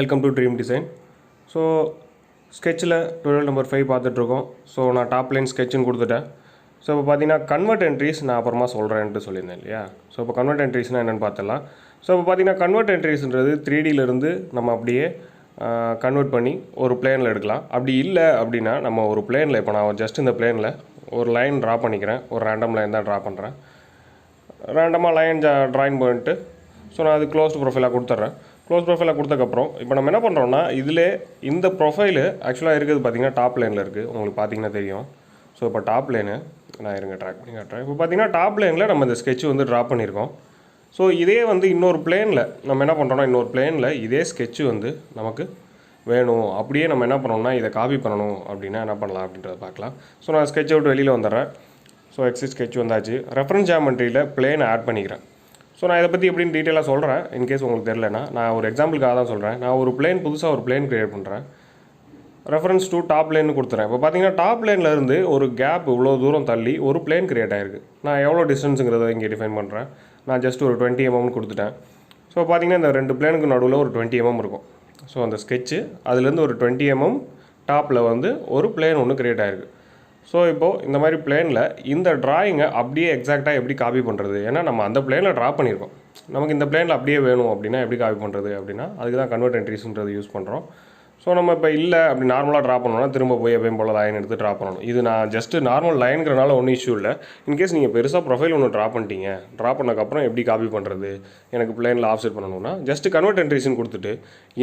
Welcome to dream design. So ஸ்கெட்சில் twelve number 5 பார்த்துட்ருக்கோம். So நான் டாப் லைன் ஸ்கெட்சுன்னு கொடுத்துட்டேன். ஸோ இப்போ பார்த்தீங்கன்னா கன்வெர்ட் என்ட்ரிஸ் நான் அப்புறமா சொல்கிறேன்ட்டு சொல்லியிருந்தேன் இல்லையா. ஸோ இப்போ கன்வெர்ட் என்ட்ரிஸ்னால் என்னென்னு பார்த்துடலாம். ஸோ இப்போ பார்த்தீங்கன்னா கன்வெர்ட் என்ட்ரிஸ்ன்றது 3Dயிலேருந்து நம்ம அப்படியே கன்வெர்ட் பண்ணி ஒரு பிளேனில் எடுக்கலாம். அப்படி இல்லை அப்படின்னா நம்ம ஒரு பிளேனில் இப்போ நான் ஜஸ்ட் இந்த பிளேனில் ஒரு லைன் ட்ரா பண்ணிக்கிறேன். ஒரு ரேண்டம் லைன் தான் ட்ரா பண்ணுறேன். ரேண்டமாக லைன் ட்ராயிங் பண்ணிட்டு ஸோ நான் அது க்ளோஸ்டு ப்ரொஃபைலாக கொடுத்துட்றேன். க்ளோஸ் ப்ரொஃபைலாக கொடுத்தக்கப்புறம் இப்போ நம்ம என்ன பண்ணுறோம்னா இதிலே இந்த ப்ரொஃபைலு ஆக்சுவலாக இருக்குது பார்த்திங்கன்னா டாப் லைனில் இருக்குது. உங்களுக்கு பார்த்தீங்கன்னா தெரியும். ஸோ இப்போ டாப் லைனு நான் இருங்க ட்ராக் பண்ணி காட்டுறேன். இப்போ பார்த்தீங்கன்னா டாப் லைனில் நம்ம இந்த ஸ்கெட்ச் வந்து ட்ரா பண்ணியிருக்கோம். ஸோ இதே வந்து இன்னொரு பிளேனில் நம்ம என்ன பண்ணுறோம்னா இன்னொரு பிளேனில் இதே ஸ்கெட்சு வந்து நமக்கு வேணும். அப்படியே நம்ம என்ன பண்ணோம்னா இதை காப்பி பண்ணணும் அப்படின்னா என்ன பண்ணலாம் அப்படின்றத பார்க்கலாம். ஸோ நான் ஸ்கெட்சை விட்டு வெளியில் வந்துடுறேன். ஸோ எக்ஸிட் ஸ்கெட்ச் வந்தாச்சு. ரெஃபரன்ஸ் ஜாமெண்ட்ரியில் பிளேனை ஆட் பண்ணிக்கிறேன். ஸோ நான் இதை பற்றி எப்படின்னு டீட்டெயிலாக சொல்கிறேன். இன்கேஸ் உங்களுக்கு தெரியலனா நான் ஒரு எக்ஸாம்பிளுக்காக தான் சொல்கிறேன். நான் ஒரு பிளேன் புதுசாக ஒரு பிளேன் க்ரியேட் பண்ணுறேன். ரெஃபரன்ஸ் டு டாப் லைன்னு கொடுத்துறேன். இப்போ பார்த்தீங்கன்னா டாப் லைன்லேருந்து ஒரு கேப் இவ்வளோ தூரம் தள்ளி ஒரு பிளேன் க்ரியேட் ஆகிருக்கு. நான் எவ்வளோ டிஸ்டன்ஸுங்கிறத இங்கே டிஃபைன் பண்ணுறேன். நான் ஜஸ்ட் ஒரு 20 mm கொடுத்துட்டேன். ஸோ பார்த்தீங்கன்னா இந்த ரெண்டு பிளேனுக்கு நடுவில் ஒரு 20 mm இருக்கும். ஸோ அந்த ஸ்கெட்சு அதுலேருந்து ஒரு 20 mm டாப்பில் வந்து ஒரு பிளேன் ஒன்று க்ரியேட் ஆகிருக்கு. ஸோ இப்போது இந்த மாதிரி பிளேனில் இந்த ட்ராயிங்கை அப்படியே எக்ஸாக்டாக எப்படி காப்பி பண்ணுறது? ஏன்னா நம்ம அந்த பிளேனில் ட்ரா பண்ணியிருக்கோம். நமக்கு இந்த பிளேனில் அப்படியே வேணும் அப்படின்னா எப்படி காப்பி பண்ணுறது அப்படின்னா அதுக்கு தான் கன்வெர்ட் என்ட்ரிஸ்ன்றது யூஸ் பண்ணுறோம். ஸோ நம்ம இப்போ இல்லை அப்படி நார்மலாக ட்ரா பண்ணோம்னா திரும்ப போய் எப்பயும் போல் லைன் எடுத்து ட்ரா பண்ணணும். இது நான் ஜஸ்ட்டு நார்மல் லைனுங்கிறனால ஒன்றும் இஷ்யூ இல்லை. இன்கேஸ் நீங்கள் பெருசாக ப்ரொஃபைல் ஒன்று ட்ரா பண்ணிட்டீங்க, ட்ரா பண்ணக்கப்புறம் எப்படி காப்பி பண்ணுறது, எனக்கு பிளேனில் ஆஃப்செட் பண்ணணும்னா ஜஸ்ட்டு கன்வெர்ட் என்ட்ரிஸ்ன்னு கொடுத்துட்டு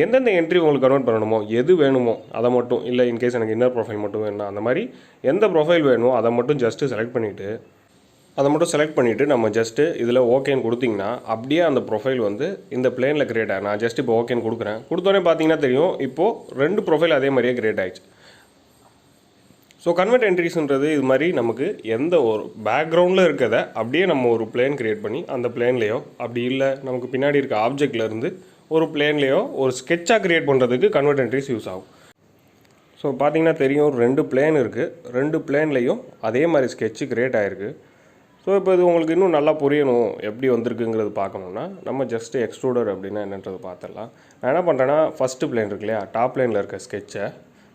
எந்தெந்த என்ட்ரி உங்களுக்கு கன்வெர்ட் பண்ணணுமோ எது வேணுமோ அதை மட்டும், இல்லை இன்கேஸ் எனக்கு இன்னர் ப்ரொஃபைல் மட்டும் வேணும் அந்த மாதிரி எந்த ப்ரொஃபைல் வேணுமோ அதை மட்டும் ஜஸ்ட்டு செலக்ட் பண்ணிவிட்டு நம்ம ஜஸ்ட்டு இதில் ஓகேன்னு கொடுத்திங்கன்னா அப்படியே அந்த ப்ரொஃபைல் வந்து இந்த பிளேனில் க்ரியேட் ஆகும். நான் ஜஸ்ட் இப்போ ஓகேன்னு கொடுக்குறேன். கொடுத்தோன்னே பார்த்தீங்கன்னா தெரியும் இப்போது ரெண்டு ப்ரொஃபைல் அதே மாதிரியே க்ரியேட் ஆகிடுச்சு. ஸோ கன்வெர்ட் என்ட்ரிஸ்ன்றது இது மாதிரி நமக்கு எந்த ஒரு பேக்ரவுண்டில் இருக்கிறத அப்படியே நம்ம ஒரு பிளேன் க்ரியேட் பண்ணி அந்த பிளேன்லேயோ அப்படி இல்லை நமக்கு பின்னாடி இருக்க ஆப்ஜெக்ட்லேருந்து ஒரு பிளேன்லேயோ ஒரு ஸ்கெட்சாக க்ரியேட் பண்ணுறதுக்கு கன்வெர்ட் என்ட்ரிஸ் யூஸ் ஆகும். ஸோ பார்த்தீங்கன்னா தெரியும் ரெண்டு பிளேன் இருக்குது. ரெண்டு பிளேன்லேயும் அதே மாதிரி ஸ்கெட்சு க்ரியேட் ஆகிருக்கு. ஸோ இப்போ இது உங்களுக்கு இன்னும் நல்லா புரியணும் எப்படி வந்திருக்குங்கிறது பார்க்கணுன்னா நம்ம ஜஸ்ட்டு எக்ஸ்ட்ரூடர் அப்படின்னா என்னன்றது பார்த்துடலாம். நான் என்ன பண்ணுறேன்னா ஃபஸ்ட்டு பிளேன் இருக்கு இல்லையா, டாப் லைனில் இருக்க ஸ்கெட்சை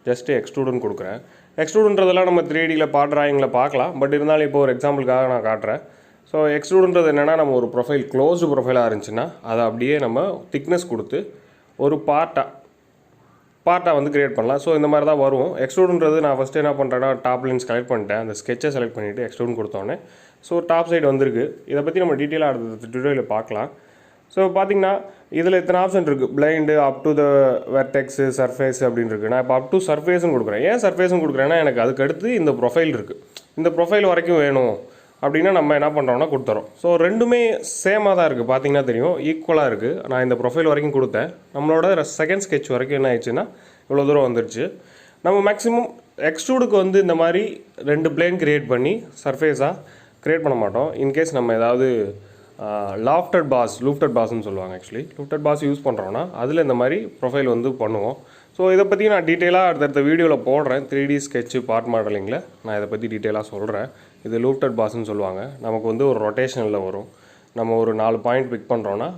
ஜஸ்ட்டு எக்ஸ்ட்ரூடுன்னு கொடுக்குறேன். எக்ஸ்ட்ரூடுன்றதெல்லாம் நம்ம 3Dயில் ட்ராயிங்கில் பார்க்கலாம். பட் இருந்தாலும் இப்போ ஒரு எக்ஸாம்பிளுக்காக நான் காட்டுறேன். ஸோ எக்ஸ்ட்ரூடுன்றது என்னென்னா நம்ம ஒரு ப்ரொஃபைல் க்ளோஸ்டு ப்ரொஃபைலாக இருந்துச்சுன்னா அதை அப்படியே நம்ம திக்னஸ் கொடுத்து ஒரு பார்ட்டாக வந்து க்ரியேட் பண்ணலாம். ஸோ இந்த மாதிரி தான் வரும். எக்ஸ்ட்ரூடுன்றது நான் ஃபஸ்ட்டு என்ன பண்ணுறேன்னா டாப் லைன் செலக்ட் பண்ணிட்டேன். அந்த ஸ்கெட்சை செலக்ட் பண்ணிவிட்டு எக்ஸ்ட்ரூட் கொடுத்தோன்னே ஸோ டாப் சைடு வந்திருக்கு. இதை பற்றி நம்ம டீட்டெயிலாக அடுத்த டுட்டோரியலில் பார்க்கலாம். ஸோ பார்த்தீங்கன்னா இதில் இத்தனை ஆப்ஷன் இருக்குது. Blind, up to the vertex, surface அப்படின்னு இருக்குது. நான் இப்போ அப் டு சர்ஃபேஸும் கொடுக்குறேன். ஏன் சர்ஃபேஸும் கொடுக்குறேன்னா எனக்கு அதுக்கு அடுத்து இந்த ப்ரொஃபைல் இருக்குது. இந்த ப்ரொஃபைல் வரைக்கும் வேணும் அப்படின்னா நம்ம என்ன பண்ணுறோம்னா கொடுத்துறோம். ஸோ ரெண்டுமே சேமாக தான் இருக்குது. பார்த்தீங்கன்னா தெரியும் ஈக்குவலாக இருக்குது. நான் இந்த ப்ரொஃபைல் வரைக்கும் கொடுத்தேன். நம்மளோட செகண்ட் ஸ்கெட்ச் வரைக்கும் என்ன ஆயிடுச்சுன்னா இவ்வளோ தூரம் வந்துருச்சு. நம்ம மேக்ஸிமம் எக்ஸ்ட்ரூடுக்கு வந்து இந்த மாதிரி ரெண்டு பிளேன் க்ரியேட் பண்ணி சர்ஃபேஸாக க்ரியேட் பண்ண மாட்டோம். இன்கேஸ் நம்ம ஏதாவது லூஃப்டட் பாஸ்ன்னு சொல்லுவாங்க. ஆக்சுவலி லூஃப்டட் பாஸ் யூஸ் பண்ணுறோன்னா அதில் இந்த மாதிரி ப்ரொஃபைல் வந்து பண்ணுவோம். ஸோ இதை பற்றி நான் டீட்டெயிலாக அடுத்தடுத்த வீடியோவில் போடுறேன். 3D ஸ்கெட்சு பார்ட் மாடலிங்கில் நான் இதை பற்றி டீட்டெயிலாக சொல்கிறேன். இது லூஃப்டட் பாஸ்ன்னு சொல்லுவாங்க. நமக்கு வந்து ஒரு ரொட்டேஷனில் வரும். நம்ம ஒரு 4 பாயிண்ட் பிக் பண்ணுறோன்னா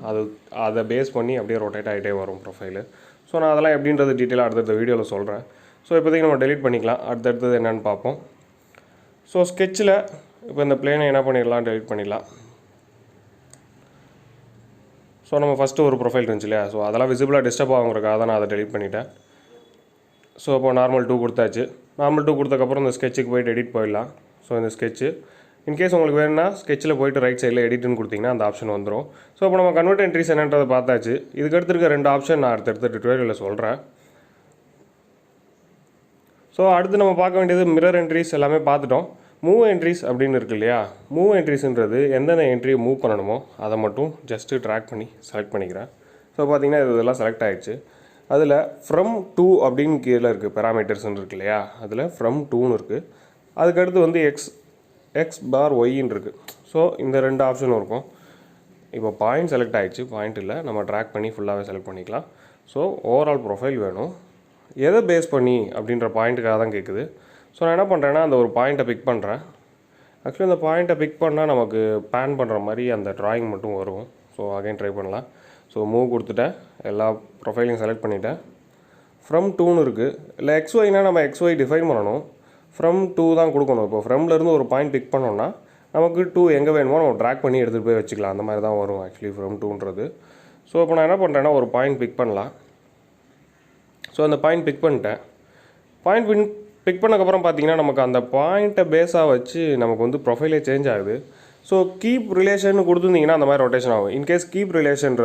அதை பேஸ் பண்ணி அப்படியே ரொட்டேட் ஆகிட்டே வரும் ப்ரொஃபைலு. ஸோ நான் அதெல்லாம் எப்படின்றது டீட்டெயிலாக அடுத்தடுத்த வீடியோவில் சொல்கிறேன். ஸோ இப்போதைக்கு நம்ம டெலீட் பண்ணிக்கலாம். அடுத்தடுத்தது என்னென்னு பார்ப்போம். ஸோ ஸ்கெட்சில் இப்போ இந்த பிளேனை என்ன பண்ணிடலாம், டெலீட் பண்ணிடலாம். ஸோ நம்ம ஃபஸ்ட்டு ஒரு ப்ரொஃபைல் இருந்துச்சு இல்லையா, ஸோ அதெல்லாம் விசிபிளாக டிஸ்டர்ப் ஆகுறதுக்காக தான் நான் அதை டெலீட் பண்ணிட்டேன். ஸோ இப்போ நார்மல் 2 கொடுத்தாச்சு. நார்மல் 2 கொடுத்தக்கப்புறம் இந்த ஸ்கெட்சுக்கு போய்ட்டு எடிட் போயிடலாம். ஸோ இந்த ஸ்கெட்சு இன்கேஸ் உங்களுக்கு வேணும்னா ஸ்கெட்சில் போய்ட்டு ரைட் சைடில் எடிட்னு கொடுத்தீங்கன்னா அந்த ஆப்ஷன் வந்துடும். ஸோ இப்போ நம்ம கன்வெர்ட் என்ட்ரிஸ் என்னன்றதை பார்த்தாச்சு. இதுக்கு அடுத்துருக்க 2 ஆப்ஷன் நான் அடுத்தடுத்த டுட்டோரியலில் சொல்கிறேன். ஸோ அடுத்து நம்ம பார்க்க வேண்டியது மிரர் என்ட்ரிஸ் எல்லாமே பார்த்துட்டோம். மூவ் என்ட்ரிஸ் அப்படின்னு இருக்குது இல்லையா, மூவ் என்ட்ரிஸ்ன்றது எந்தெந்த என்ட்ரியை மூவ் பண்ணணுமோ அதை மட்டும் ஜஸ்ட்டு ட்ராக் பண்ணி செலக்ட் பண்ணிக்கிறேன். ஸோ பார்த்தீங்கன்னா இதெல்லாம் செலக்ட் ஆகிடுச்சு. அதில் ஃப்ரம் டூ அப்படின்னு கீழே இருக்குது பேராமீட்டர்ஸ்ன்னு இருக்குது இல்லையா, அதில் ஃப்ரம் டூன்னு இருக்குது. அதுக்கடுத்து வந்து எக்ஸ் பார் ஒய்ன்னு இருக்குது. ஸோ இந்த 2 ஆப்ஷனும் இருக்கும். இப்போ பாயிண்ட் செலக்ட் ஆகிடுச்சு. பாயிண்ட் இல்லை, நம்ம ட்ராக் பண்ணி ஃபுல்லாகவே செலக்ட் பண்ணிக்கலாம். ஸோ ஓவரால் ப்ரொஃபைல் வேணும். எதை பேஸ் பண்ணி அப்படின்ற பாயிண்ட்டுக்காக தான் கேட்குது. ஸோ நான் என்ன பண்ணுறேன்னா அந்த ஒரு பாயிண்ட்டை பிக் பண்ணுறேன். ஆக்சுவலி அந்த பாயிண்ட்டை பிக் பண்ணால் நமக்கு பேன் பண்ணுற மாதிரி அந்த ட்ராயிங் மட்டும் வரும். ஸோ அகைன் ட்ரை பண்ணலாம். ஸோ மூவ் கொடுத்துட்டேன், எல்லா ப்ரொஃபைலையும் செலக்ட் பண்ணிட்டேன். ஃப்ரம் டூன்னு இருக்குது. இல்லை XYனா நம்ம XY டிஃபைன் பண்ணணும், ஃப்ரம் டூ தான் கொடுக்கணும். இப்போ ஃப்ரம்லேருந்து ஒரு பாயிண்ட் பிக் பண்ணோன்னா நமக்கு டூ எங்கே வேணுமோ நம்ம ட்ராக் பண்ணி எடுத்துகிட்டு போய் வச்சுக்கலாம். அந்த மாதிரி தான் வரும் ஆக்சுவலி ஃப்ரம் டூன்றது. ஸோ இப்போ நான் என்ன பண்ணுறேன்னா ஒரு பாயிண்ட் பிக் பண்ணலாம். ஸோ அந்த பாயிண்ட் பிக் பண்ணிட்டேன். பாயிண்ட் பிக் பண்ணக்கப்புறம் பார்த்தீங்கன்னா நமக்கு அந்த பாயிண்ட்டை பேஸாக வச்சு நமக்கு வந்து ப்ரொஃபைலே சேஞ்ச் ஆகுது. ஸோ கீப் ரிலேஷன் கொடுத்துருந்தீங்கன்னா அந்த மாதிரி ரொட்டேஷன் ஆகும். இன்கேஸ் கீப் ரிலேஷன்ற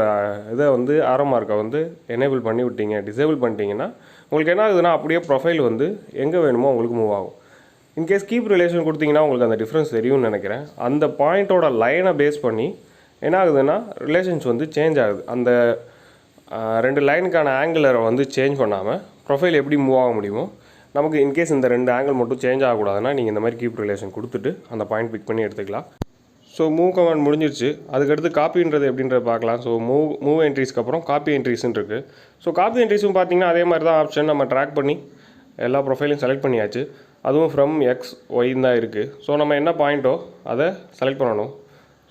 இதை வந்து ஆரோ மார்க்கை வந்து எனேபிள் பண்ணி விட்டீங்க, டிசேபிள் பண்ணிட்டீங்கன்னா உங்களுக்கு என்ன ஆகுதுன்னா அப்படியே ப்ரொஃபைல் வந்து எங்கே வேணுமோ உங்களுக்கு மூவ் ஆகும். இன்கேஸ் கீப் ரிலேஷன் கொடுத்தீங்கன்னா உங்களுக்கு அந்த டிஃப்ரென்ஸ் தெரியும்னு நினைக்கிறேன். அந்த பாயிண்ட்டோட லைனை பேஸ் பண்ணி என்ன ஆகுதுன்னா ரிலேஷன்ஸ் வந்து சேஞ்ச் ஆகுது. அந்த ரெண்டு லைனுக்கான ஆங்கிளை வந்து சேஞ்ச் பண்ணாமல் ப்ரொஃபைல் எப்படி மூவ் ஆக முடியுமோ நமக்கு இன்கேஸ் இந்த ரெண்டு ஆங்கிள் மட்டும் சேஞ்ச் ஆகக்கூடாதுன்னா நீங்கள் இந்த மாதிரி கீப் ரிலேஷன் கொடுத்துட்டு அந்த பாயிண்ட் பிக் பண்ணி எடுத்துக்கலாம். ஸோ மூவ் கமாண்ட் முடிஞ்சிருச்சு. அதுக்கடுத்து காப்பின்றது எப்படின்றத பார்க்கலாம். ஸோ மூவ் என்ட்ரிஸ்க்கு அப்புறம் காப்பி என்ட்ரிஸ்ன்னு இருக்குது. ஸோ காப்பி என்ட்ரிஸும் பார்த்தீங்கன்னா அதே மாதிரி தான் ஆப்ஷன். நம்ம ட்ராக் பண்ணி எல்லா ப்ரொஃபைலையும் செலக்ட் பண்ணியாச்சு. அதுவும் ஃப்ரம் XY தான் இருக்குது. ஸோ நம்ம என்ன பாயிண்ட்டோ அதை செலக்ட் பண்ணணும்.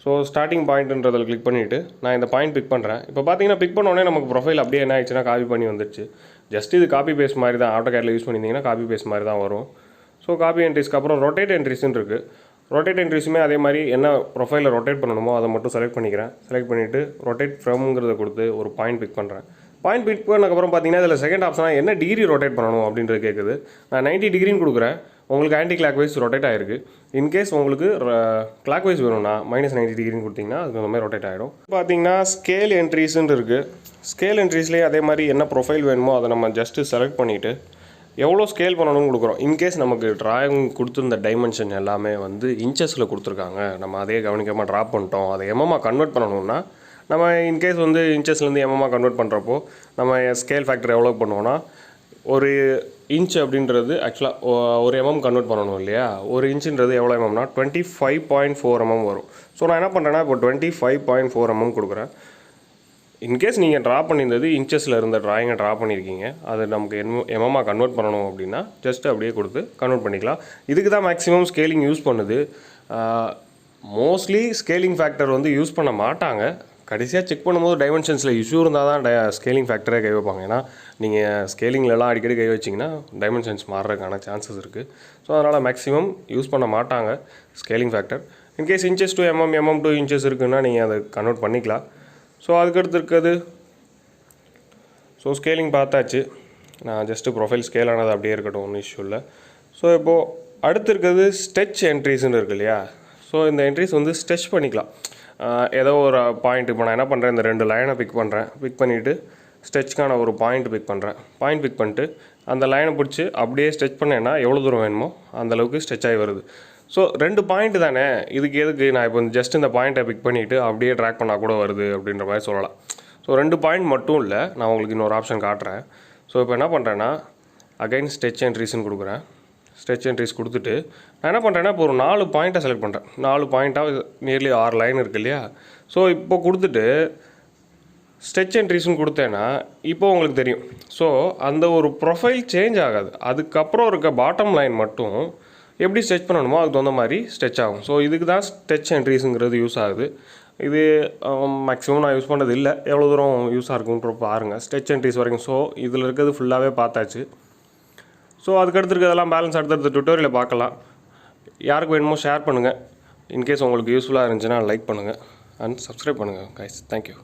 ஸோ ஸ்டார்டிங் பாயிண்ட்டுன்றதில் கிளிக் பண்ணிவிட்டு நான் இந்த பாயிண்ட் பிக் பண்ணுறேன். இப்போ பார்த்தீங்கன்னா பிக் பண்ணோடனே நமக்கு ப்ரொஃபைல் அப்படியே என்ன ஆயிடுச்சுன்னா காப்பி பண்ணி வந்துடுச்சு. ஜஸ்ட் இது காப்பி பேஸ்ட் மாதிரி தான். AutoCADல யூஸ் பண்ணியிருந்தீங்கன்னா காப்பி பேஸ்ட் மாதிரி தான் வரும். ஸோ காப்பி என்ட்ரிஸ்க்கு அப்புறம் ரொட்டேட் என்ட்ரிஸ்ன்னு இருக்குது. ரொட்டேட் என்ட்ரிஸுமே அதே மாதிரி என்ன ப்ரொஃபைலில் ரொட்டேட் பண்ணணுமோ அதை மட்டும் செலக்ட் பண்ணிக்கிறேன். செலக்ட் பண்ணிவிட்டு ரொட்டேட் ஃப்ரம்ங்கிறத கொடுத்து ஒரு பாயிண்ட் பிக் பண்ணுறேன். பாயிண்ட் பிக் பண்ணக்கப்புறம் பார்த்தீங்கன்னா இதில் செகண்ட் ஆப்ஷனாக என்ன டிகிரி ரொட்டேட் பண்ணணும் அப்படின்றது கேட்குது. நான் 90 டிகிரின்னு கொடுக்குறேன். உங்களுக்கு ஆன்டி கிளாக் வைஸ் ரொட்டேட் ஆகிருக்கு. இன்கேஸ் உங்களுக்கு கிளாக் வைஸ் வேணும்னா -90 டிகிரின்னு கொடுத்தீங்கன்னா அதுக்கு அந்த மாதிரி ரொட்டேட் ஆகிடும். பார்த்தீங்கன்னா ஸ்கேல் என்ட்ரிஸ்ன்னு இருக்குது. ஸ்கேல் என்ட்ரிஸ்லேயே அதே மாதிரி என்ன ப்ரொஃபைல் வேணுமோ அதை நம்ம ஜஸ்ட்டு செலக்ட் பண்ணிவிட்டு எவ்வளோ ஸ்கேல் பண்ணணும்னு கொடுக்குறோம். இன்கேஸ் நமக்கு ட்ராயிங் கொடுத்துருந்த டைமென்ஷன் எல்லாமே வந்து இன்ச்சஸில் கொடுத்துருக்காங்க, நம்ம அதே கவனிக்காமல் ட்ராப் பண்ணிட்டோம், அதை எம்எம்மாக கன்வெர்ட் பண்ணணும்னா நம்ம இன்கேஸ் வந்து இன்ச்சஸ்லேருந்து எம்எம்மாக கன்வெர்ட் பண்ணுறப்போ நம்ம ஸ்கேல் ஃபேக்டர் எவ்வளோ பண்ணுவோன்னா ஒரு இன்ச் அப்படின்றது ஆக்சுவலாக ஒரு எம்எம் கன்வெர்ட் பண்ணணும் இல்லையா. ஒரு இன்ச்சுன்றது எவ்வளோ எம்எம்னா 25.4 mm வரும். ஸோ நான் என்ன பண்ணுறேன்னா இப்போ 25.4 mm கொடுக்குறேன். இன்கேஸ் நீங்கள் ட்ரா பண்ணியிருந்தது இன்ச்சஸில் இருந்த ட்ராயிங்கை ட்ரா பண்ணியிருக்கீங்க, அது நமக்கு எம்எம்மாக கன்வெர்ட் பண்ணணும் அப்படின்னா ஜஸ்ட் அப்படியே கொடுத்து கன்வெர்ட் பண்ணிக்கலாம். இதுக்கு தான் மேக்ஸிமம் ஸ்கேலிங் யூஸ் பண்ணுது. மோஸ்ட்லி ஸ்கேலிங் ஃபேக்டர் வந்து யூஸ் பண்ண மாட்டாங்க. கடைசியாக செக் பண்ணும்போது டைமென்ஷன்ஸில் இஷ்யூ இருந்தால் தான் ஸ்கேலிங் ஃபேக்டரே கை வைப்பாங்க. ஏன்னா நீங்கள் ஸ்கேலிங்லலாம் அடிக்கடி கை வச்சிங்கன்னா டைமென்ஷன்ஸ் மாறுறதுக்கான சான்சஸ் இருக்குது. ஸோ அதனால் மேக்ஸிமம் யூஸ் பண்ண மாட்டாங்க scaling factor. In case inches to mm to inches இருக்குன்னா நீங்கள் அதை கன்வெர்ட் பண்ணிக்கலாம். ஸோ அதுக்கடுத்து இருக்குது ஸோ ஸ்கேலிங் பார்த்தாச்சு. நான் ஜஸ்ட்டு ப்ரொஃபைல் ஸ்கேல் ஆனது அப்படியே இருக்கட்டும், ஒன்றும் இஷ்யூ இல்லை. ஸோ இப்போது அடுத்து இருக்கிறது ஸ்டெச் என்ட்ரிஸ்ன்னு இருக்கு இல்லையா. ஸோ இந்த என்ட்ரிஸ் வந்து ஸ்டெச் பண்ணிக்கலாம். ஏதோ ஒரு பாயிண்ட் இப்போ நான் என்ன பண்ணுறேன், இந்த ரெண்டு லைனை பிக் பண்ணுறேன். பிக் பண்ணிவிட்டு ஸ்டெச்சுக்கான ஒரு பாயிண்ட் பிக் பண்ணுறேன். பாயிண்ட் பிக் பண்ணிட்டு அந்த லைனை பிடிச்சி அப்படியே ஸ்டெச் பண்ணேன்னா எவ்வளோ தூரம் வேணுமோ அந்தளவுக்கு ஸ்டெச் ஆகி வருது. ஸோ ரெண்டு பாயிண்ட் தானே, இதுக்கு எதுக்கு நான் இப்போ ஜஸ்ட் இந்த பாயிண்ட்டை பிக் பண்ணிவிட்டு அப்படியே ட்ராக் பண்ணால் கூட வருது அப்படின்ற மாதிரி சொல்லலாம். ஸோ ரெண்டு பாயிண்ட் மட்டும் இல்லை, நான் உங்களுக்கு இன்னொரு ஆப்ஷன் காட்டுறேன். ஸோ இப்போ என்ன பண்ணுறேன்னா அகைன் ஸ்டெச் என்ட்ரிஸ்ன்னு கொடுக்குறேன். ஸ்டெச் என்ட்ரிஸ் கொடுத்துட்டு நான் என்ன பண்ணுறேன்னா இப்போ ஒரு 4 பாயிண்ட்டை செலக்ட் பண்ணுறேன். 4 பாயிண்ட்டாக நியர்லி 6 லைன் இருக்குது இல்லையா. ஸோ இப்போ கொடுத்துட்டு ஸ்டெச் என்ட்ரிஸ்ன்னு கொடுத்தேன்னா இப்போ உங்களுக்கு தெரியும். ஸோ அந்த ஒரு ப்ரொஃபைல் சேஞ்ச் ஆகாது. அதுக்கப்புறம் இருக்க பாட்டம் லைன் மட்டும் எப்படி ஸ்டெச் பண்ணணுமோ அதுக்கு தகுந்த மாதிரி ஸ்டெச் ஆகும். ஸோ இதுக்கு தான் ஸ்டெச் என்ட்ரிஸுங்கிறது யூஸ் ஆகுது. இது மேக்ஸிமம் நான் யூஸ் பண்ணுறது இல்லை. எவ்வளோ தூரம் யூஸாக இருக்குன்ற பாருங்கள் ஸ்டெச் என்ட்ரிஸ் வரைக்கும். ஸோ இதில் இருக்கிறது ஃபுல்லாகவே பார்த்தாச்சு. ஸோ அதுக்கடுத்து இருக்கிறதெல்லாம் பேலன்ஸ் அடுத்தடுத்த டுட்டோரியலில் பார்க்கலாம். யாருக்கு வேணுமோ ஷேர் பண்ணுங்கள். இன்கேஸ் உங்களுக்கு யூஸ்ஃபுல்லாக இருந்துச்சுன்னா லைக் பண்ணுங்கள் அண்ட் சப்ஸ்கிரைப் பண்ணுங்கள் கைஸ். தேங்க்யூ.